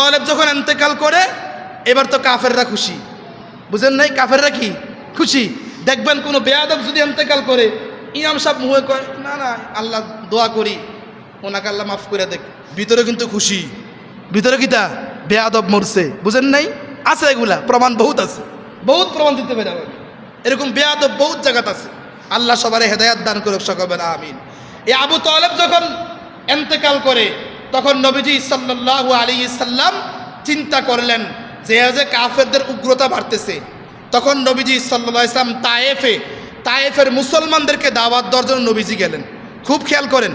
তালেব যখন ইন্তেকাল করে, এবার তো কাফেররা খুশি, বুঝেন নাই? কাফেররা কি খুশি? দেখবেন কোনো বেয়াদব যদি ইন্তেকাল করে, ইমাম সাহেব মুহে কয় না না আল্লাহ দোয়া করি ওনাকে আল্লাহ মাফ করে দেখ, ভিতরে কিন্তু খুশি, ভিতরে কিতা বেয়াদব মরছে, বুঝেন নাই? আছে এগুলা প্রমাণ, বহুত আছে, বহুত প্রমাণ দিতে পারে। এরকম বেয়াদব বহুত জায়গাত আছে। আল্লাহ সবারে হেদায়াত দান করুক, সকলে আমিন। এই আবু তালেব যখন ইন্তেকাল করে, তখন নবীজি সাল্লাল্লাহু আলাইহি সাল্লাম চিন্তা করলেন যে কাফেরদের উগ্রতা বাড়তেছে। তখন নবীজি সাল্লাল্লাহু আলাইহি সাল্লাম তায়েফের মুসলমানদেরকে দাওয়াত দেওয়ার জন্য নবীজি গেলেন। খুব খেয়াল করেন,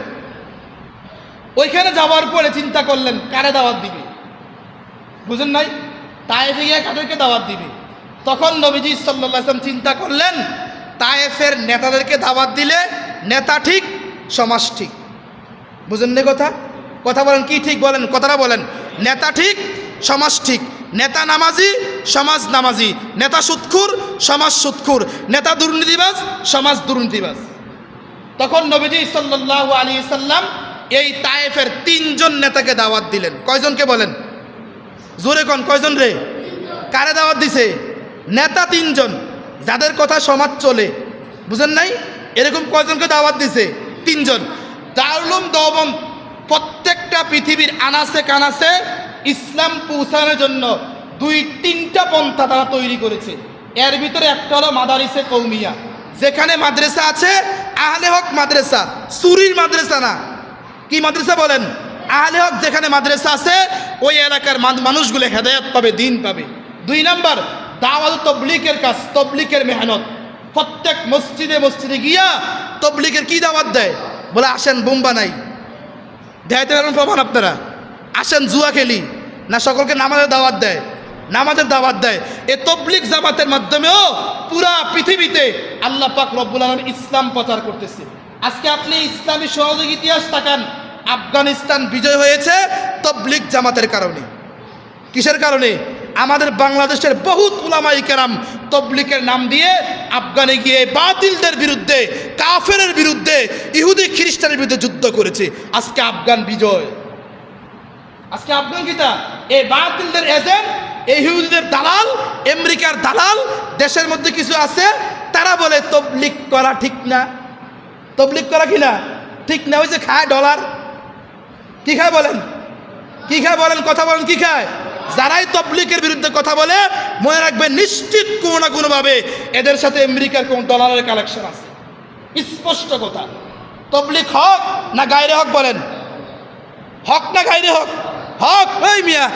ওইখানে যাওয়ার পরে চিন্তা করলেন কারে দাওয়াত দিবে, বুঝেন নাই? তায়েফে গিয়ে কাদেরকে দাওয়াত দিবে? তখন নবীজি সাল্লাল্লাহু আলাইহি ওয়াসাল্লাম চিন্তা করলেন তায়েফের নেতাদেরকে দাওয়াত দিলে নেতা ঠিক সমাজ ঠিক, বুঝেন না? কথা বলেন, কি ঠিক বলেন? কথাটা বলেন। নেতা ঠিক সমাজ ঠিক, নেতা নামাজি সমাজ নামাজি, নেতা সুদখোর সমাজ সুদখোর, নেতা দুর্নীতিবাজ সমাজ দুর্নীতিবাজ। তখন নবীজি সাল্লাল্লাহু আলাইহি সাল্লাম এই তায়েফের 3 জন নেতাকে দাওয়াত দিলেন। কয়জনকে বলেন? জোরে কোন, কয়জন রে? কারে দাওয়াত দিছে? নেতা 3 জন, যাদের কথা সমাজ চলে, বুঝেন নাই? এরকম কয়জনকে দাওয়াত দিছে? 3 জন। দারুল উলুম দেওবন্দ প্রত্যেকটা পৃথিবীর আনাসে কানাসে ইসলাম পৌঁছানোর জন্য 2-3টা পন্থা তারা তৈরি করেছে। এর ভিতরে একটা হলো মাদারিসে কৌমিয়া, যেখানে মাদ্রাসা আছে আহলে হক মাদ্রাসা, সুরির মাদ্রাসা না। কি মাদ্রাসা বলেন? আহলে হক যেখানে মাদ্রাসা আছে, ওই এলাকার মানুষগুলো হেদায়েত পাবে, দিন পাবে। 2 নাম্বার দাওয়াত তাবলীগের কাজ, তাবলীগের মেহনত। প্রত্যেক মসজিদে মসজিদে গিয়া তাবলীগের কি দাওয়াত দেয়? বলে আসেন বোম বানাই, দেখাইতে পারেন প্রমাণ আপনারা? আসেন জুয়া খেলি না, সকলকে নামাজের দাওয়াত দেয়, নামাজের দাওয়াত দেয়। এ তাবলীগ জামাতের মাধ্যমেও পুরা পৃথিবীতে আল্লাহ পাক রব্বুল আলামিন ইসলাম প্রচার করতেছে। আজকে আপনি ইসলামী সহযোগী ইতিহাস তাকান, আফগানিস্তান বিজয় হয়েছে তাবলীগ জামাতের কারণে। কিসের কারণে? আমাদের বাংলাদেশের বহুত উলামায়ে কেরাম তাবলীগের নাম দিয়ে আফগানে গিয়ে বাতিলদের বিরুদ্ধে, কাফেরের বিরুদ্ধে, ইহুদি খ্রিস্টানের বিরুদ্ধে যুদ্ধ করেছে। আজকে আফগান বিজয়। আজকে আফগান কিটা এই বাতিলদের এজেন্ট, এই ইহুদিদের দালাল, আমেরিকার দালাল দেশের মধ্যে কিছু আছে, তারা বলে তাবলীগ করা ঠিক না। তাবলীগ করা কি না ঠিক না? ওই যে খায় ডলার, কি খায় বলেন? কি খায় বলেন? কথা বলেন, কি খায়? যারাই তাবলীগের বিরুদ্ধে কথা বলে, মনে রাখবেন নিশ্চিত কোনো না কোনোভাবে এদের সাথে আমেরিকার কোন ডলারের কালেকশন আছে। স্পষ্ট কথা। তাবলীগ হক না গায়রে হক? বলেন হক না গায়রে হক? হক। ওই মিয়া